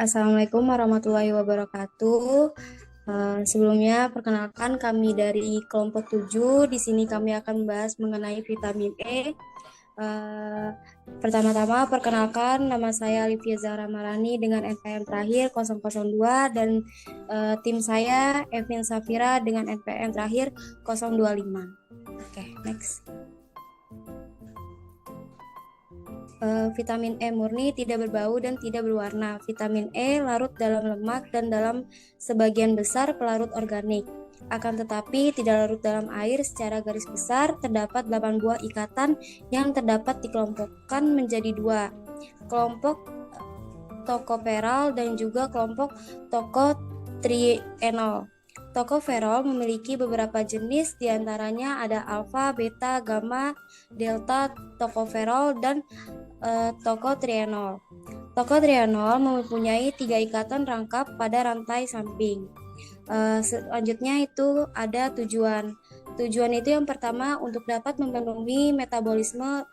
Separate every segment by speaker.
Speaker 1: Assalamualaikum warahmatullahi wabarakatuh. Sebelumnya, perkenalkan kami dari kelompok 7. Di sini kami akan membahas mengenai vitamin E. Eh, Pertama-tama, perkenalkan nama saya Alivia Zahra Marani dengan NPM terakhir 002 dan tim saya Evin Safira dengan NPM terakhir 025. Oke, next. Vitamin E murni tidak berbau dan tidak berwarna. Vitamin E larut dalam lemak dan dalam sebagian besar pelarut organik. Akan tetapi tidak larut dalam air. Secara garis besar terdapat 8 buah ikatan yang terdapat dikelompokkan menjadi dua. Kelompok tokoferol dan juga kelompok tokotrienol. Tokoferol memiliki beberapa jenis, diantaranya ada alfa, beta, gamma, delta, tokoferol, dan tokotrienol. Tokotrienol mempunyai 3 ikatan rangkap pada rantai samping. Selanjutnya itu ada tujuan. Tujuan itu yang pertama untuk dapat memenuhi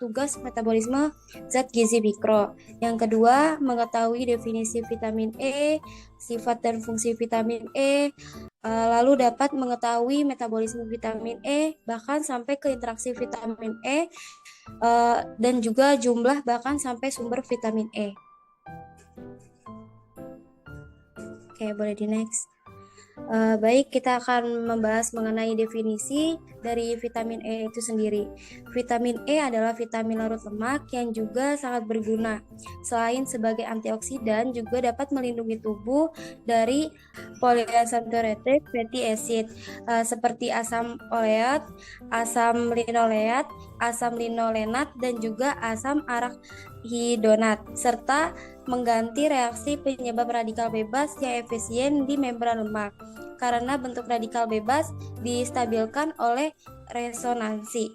Speaker 1: tugas metabolisme zat gizi mikro. Yang kedua, mengetahui definisi vitamin E, sifat dan fungsi vitamin E, lalu dapat mengetahui metabolisme vitamin E, bahkan sampai ke interaksi vitamin E, dan juga jumlah bahkan sampai sumber vitamin E. Oke, boleh di next. Baik, kita akan membahas mengenai definisi dari vitamin E itu sendiri. Vitamin E adalah vitamin larut lemak yang juga sangat berguna. Selain sebagai antioksidan, juga dapat melindungi tubuh dari polyunsaturated fatty acid seperti asam oleat, asam linoleat, asam linolenat, dan juga asam arakhidonat, serta mengganti reaksi penyebab radikal bebas yang efisien di membran lemak karena bentuk radikal bebas distabilkan oleh resonansi.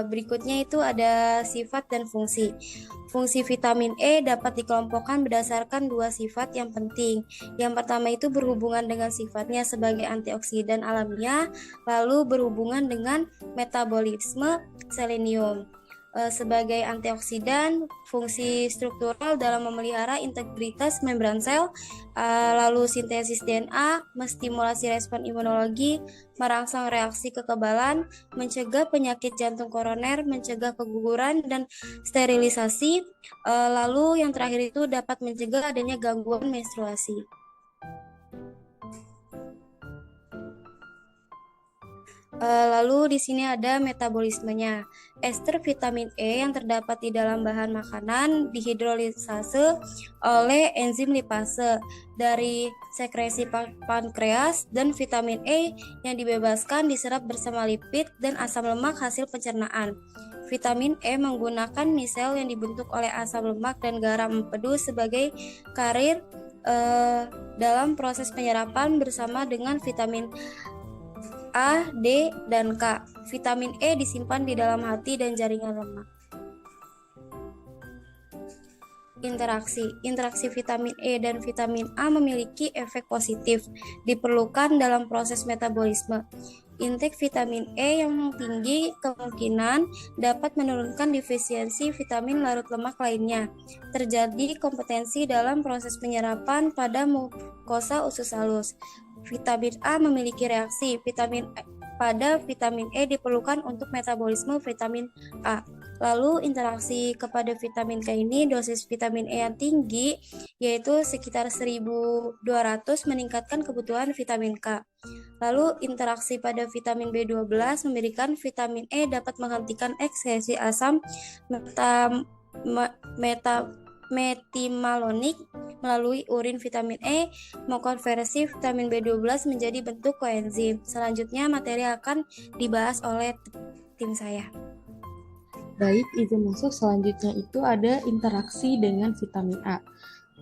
Speaker 1: Berikutnya itu ada sifat dan fungsi. Fungsi vitamin E dapat dikelompokkan berdasarkan dua sifat yang penting. Yang pertama itu berhubungan dengan sifatnya sebagai antioksidan alamiah, lalu berhubungan dengan metabolisme selenium. Sebagai antioksidan, fungsi struktural dalam memelihara integritas membran sel, lalu sintesis DNA, menstimulasi respon imunologi, merangsang reaksi kekebalan, mencegah penyakit jantung koroner, mencegah keguguran dan sterilisasi, lalu yang terakhir itu dapat mencegah adanya gangguan menstruasi. Lalu di sini ada metabolismenya. Ester vitamin E yang terdapat di dalam bahan makanan dihidrolisase oleh enzim lipase dari sekresi pankreas, dan vitamin E yang dibebaskan diserap bersama lipid dan asam lemak hasil pencernaan. Vitamin E menggunakan misel yang dibentuk oleh asam lemak dan garam empedu sebagai karir dalam proses penyerapan bersama dengan vitamin A, D, dan K. Vitamin E disimpan di dalam hati dan jaringan lemak. Interaksi vitamin E dan vitamin A memiliki efek positif, diperlukan dalam proses metabolisme. Intake vitamin E yang tinggi kemungkinan dapat menurunkan defisiensi vitamin larut lemak lainnya. Terjadi kompetensi dalam proses penyerapan pada mukosa usus halus. Vitamin A memiliki reaksi. Pada vitamin E diperlukan untuk metabolisme vitamin A. Lalu interaksi kepada vitamin K ini, dosis vitamin E yang tinggi yaitu sekitar 1200 meningkatkan kebutuhan vitamin K. Lalu interaksi pada vitamin B12 memberikan vitamin E dapat menghentikan ekskresi asam metimalonik melalui urin. Vitamin E mengkonversi vitamin B12 menjadi bentuk koenzim. Selanjutnya materi akan dibahas oleh tim saya.
Speaker 2: Baik, izin masuk. Selanjutnya itu ada interaksi dengan vitamin A.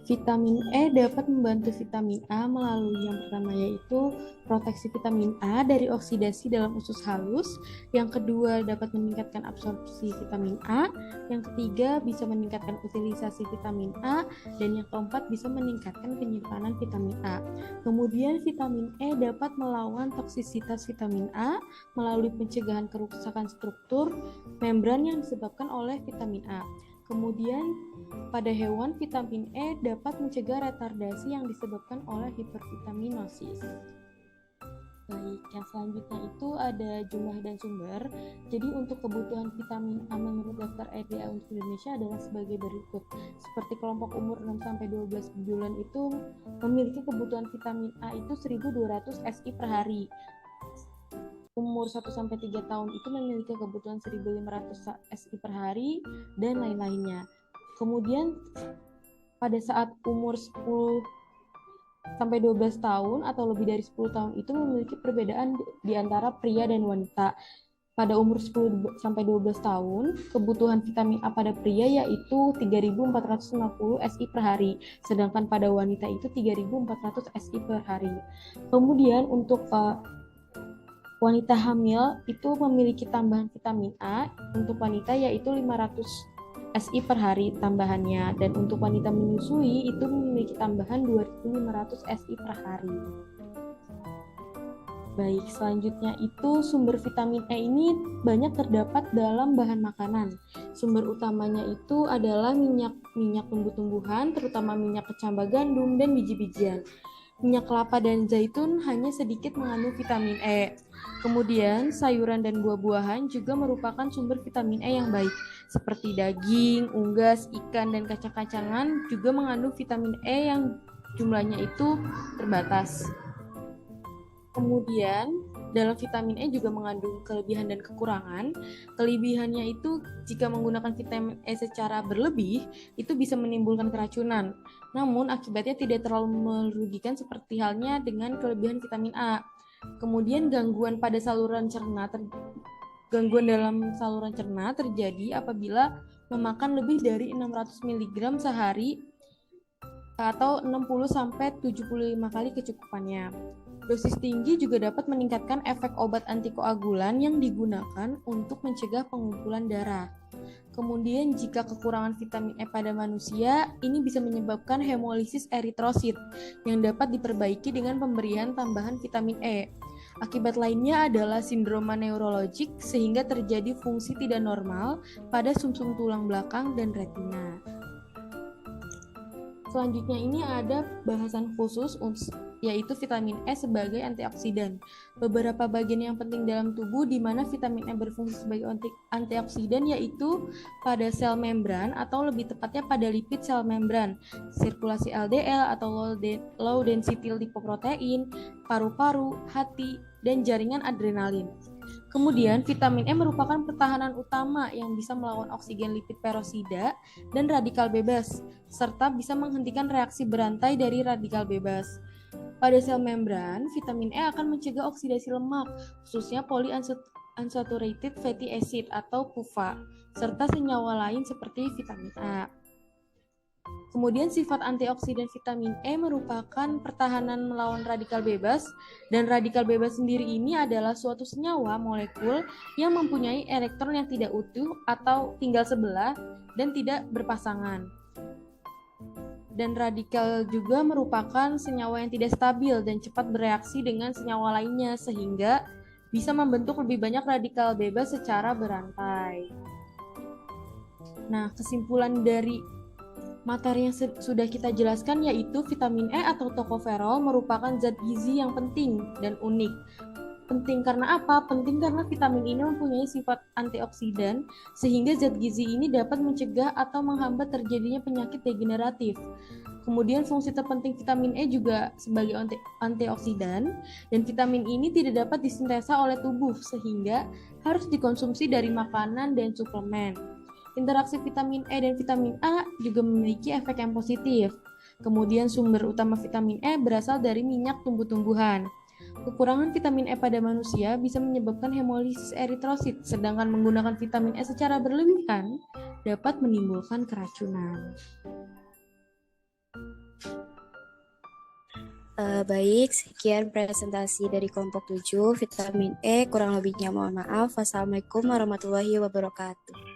Speaker 2: Vitamin E dapat membantu vitamin A melalui yang pertama yaitu proteksi vitamin A dari oksidasi dalam usus halus. Yang kedua dapat meningkatkan absorpsi vitamin A. Yang ketiga bisa meningkatkan utilisasi vitamin A. Dan yang keempat bisa meningkatkan penyimpanan vitamin A. Kemudian vitamin E dapat melawan toksisitas vitamin A melalui pencegahan kerusakan struktur membran yang disebabkan oleh vitamin A. Kemudian pada hewan, vitamin E dapat mencegah retardasi yang disebabkan oleh hipervitaminosis. Baik, yang selanjutnya itu ada jumlah dan sumber. Jadi untuk kebutuhan vitamin A menurut daftar EDA untuk Indonesia adalah sebagai berikut. Seperti kelompok umur 6-12 bulan itu memiliki kebutuhan vitamin A itu 1.200 SI per hari. Umur 1-3 tahun itu memiliki kebutuhan 1.500 SI per hari dan lain-lainnya. Kemudian pada saat umur 10-12 tahun atau lebih dari 10 tahun itu memiliki perbedaan di antara pria dan wanita. Pada umur 10-12 tahun, kebutuhan vitamin A pada pria yaitu 3.450 SI per hari, sedangkan pada wanita itu 3.400 SI per hari. Kemudian untuk wanita hamil itu memiliki tambahan vitamin A untuk wanita yaitu 500 SI per hari tambahannya, dan untuk wanita menyusui itu memiliki tambahan 2.500 SI per hari. Baik, selanjutnya itu sumber vitamin E ini banyak terdapat dalam bahan makanan. Sumber utamanya itu adalah minyak tumbuh-tumbuhan, terutama minyak kecamba gandum dan biji-bijian. Minyak kelapa dan zaitun hanya sedikit mengandung vitamin E. Kemudian, sayuran dan buah-buahan juga merupakan sumber vitamin E yang baik, seperti daging, unggas, ikan, dan kacang-kacangan juga mengandung vitamin E yang jumlahnya itu terbatas. Kemudian, dalam vitamin E juga mengandung kelebihan dan kekurangan. Kelebihannya itu jika menggunakan vitamin E secara berlebih, itu bisa menimbulkan keracunan. Namun, akibatnya tidak terlalu merugikan seperti halnya dengan kelebihan vitamin A. Kemudian, gangguan dalam saluran cerna terjadi apabila memakan lebih dari 600 mg sehari atau 60-75 kali kecukupannya. Dosis tinggi juga dapat meningkatkan efek obat antikoagulan yang digunakan untuk mencegah pengumpulan darah. Kemudian jika kekurangan vitamin E pada manusia, ini bisa menyebabkan hemolisis eritrosit yang dapat diperbaiki dengan pemberian tambahan vitamin E. Akibat lainnya adalah sindroma neurologik sehingga terjadi fungsi tidak normal pada sumsum tulang belakang dan retina. Selanjutnya ini ada bahasan khusus yaitu vitamin E sebagai antioksidan. Beberapa bagian yang penting dalam tubuh di mana vitamin E berfungsi sebagai antioksidan yaitu pada sel membran atau lebih tepatnya pada lipid sel membran, sirkulasi LDL atau low density lipoprotein, paru-paru, hati, dan jaringan adrenalin. Kemudian, vitamin E merupakan pertahanan utama yang bisa melawan oksigen lipid peroksida dan radikal bebas, serta bisa menghentikan reaksi berantai dari radikal bebas. Pada sel membran, vitamin E akan mencegah oksidasi lemak, khususnya polyunsaturated fatty acid atau PUFA, serta senyawa lain seperti vitamin A. Kemudian sifat antioksidan vitamin E merupakan pertahanan melawan radikal bebas, dan radikal bebas sendiri ini adalah suatu senyawa molekul yang mempunyai elektron yang tidak utuh atau tinggal sebelah dan tidak berpasangan. Dan radikal juga merupakan senyawa yang tidak stabil dan cepat bereaksi dengan senyawa lainnya sehingga bisa membentuk lebih banyak radikal bebas secara berantai. Nah, kesimpulan dari materi yang sudah kita jelaskan yaitu vitamin E atau tokoferol merupakan zat gizi yang penting dan unik. Penting karena apa? Penting karena vitamin ini mempunyai sifat antioksidan sehingga zat gizi ini dapat mencegah atau menghambat terjadinya penyakit degeneratif. Kemudian fungsi terpenting vitamin E juga sebagai antioksidan, dan vitamin ini tidak dapat disintesa oleh tubuh sehingga harus dikonsumsi dari makanan dan suplemen. Interaksi vitamin E dan vitamin A juga memiliki efek yang positif. Kemudian sumber utama vitamin E berasal dari minyak tumbuh-tumbuhan. Kekurangan vitamin E pada manusia bisa menyebabkan hemolisis eritrosit, sedangkan menggunakan vitamin E secara berlebihan dapat menimbulkan keracunan.
Speaker 1: Baik, sekian presentasi dari kelompok 7, vitamin E, kurang lebihnya mohon maaf. Wassalamualaikum warahmatullahi wabarakatuh.